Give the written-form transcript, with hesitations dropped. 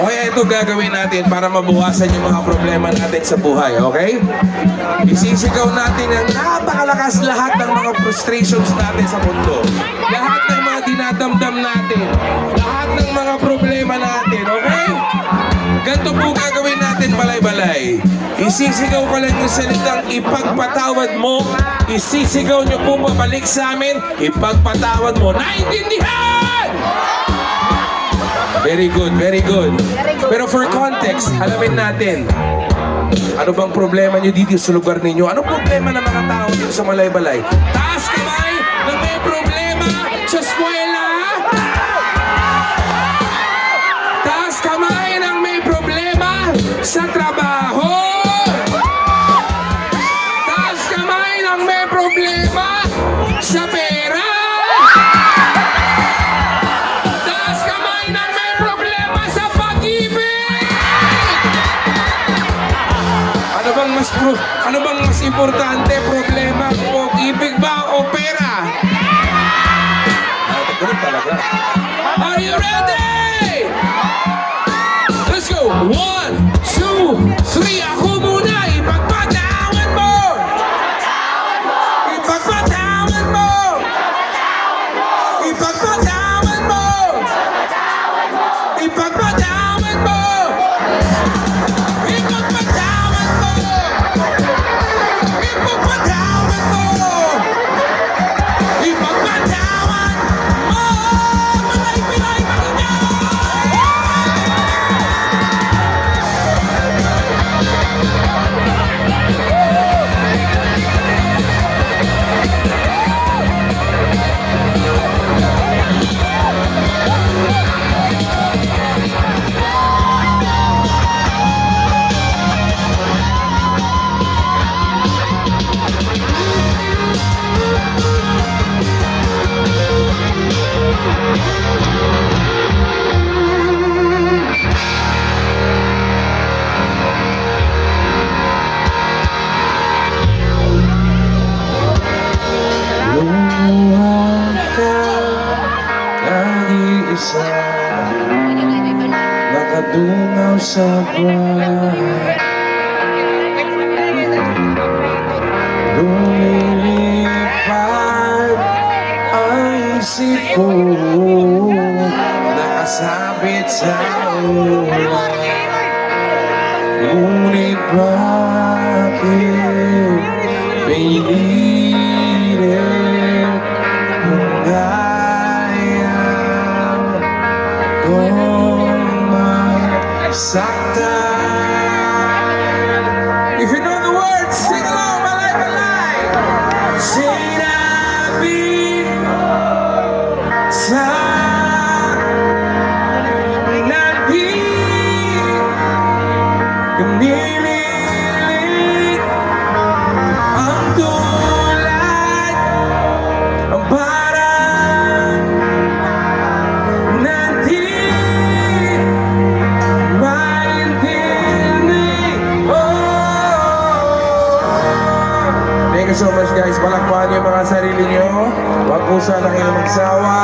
Okay, ito gagawin natin para mabuwasan yung mga problema natin sa buhay, okay? Isisigaw natin ang napakalakas lahat ng mga frustrations natin sa mundo. Lahat ng mga dinadamdam natin. Lahat ng mga problema natin, okay? Ganito po gagawin natin, balay-balay. Isisigaw ko lang yung salitang ipagpatawad mo. Isisigaw nyo po babalik sa amin, ipagpatawad mo. Naintindihan! Very good, very good. Pero for context, alamin natin, ano bang problema nyo dito sa lugar ninyo? Anong problema ng mga tao dito sa Balay-Balay? Taas kamay na may problema sa eskwela! Taas kamay ng may problema sa trabaho! Taas kamay ng may problema sa pera! Taas kamay ng may problema sa pag-ibig! Ano bang mas importante? Problema o ibig ba o pera? Ganun talaga. Are you ready? Let's go! 1, 2, 3. Ako muna! Ipagpatawad mo! Ipagpatawad mo! Ipagpatawad mo! Ipagpatawad mo! Ipagpatawad mo! Ipagpatawad mo! Ipagpatawad mo! Balay-Balay Lumuha ka, nag-iisa, nakadungaw sa buwan. Lumilipad ang isip ko, nakasabit sa ulan. Ngunit bakit pinilit kung ayaw kong masaktan? If you know the words, sing along, Balay-Balay! Sinabi sa Kanilig ang tulad ang parang na di maintindig. Thank you so much guys. Palakpakan niyo mga sarili niyo. Huwag po sana kayo magsawa.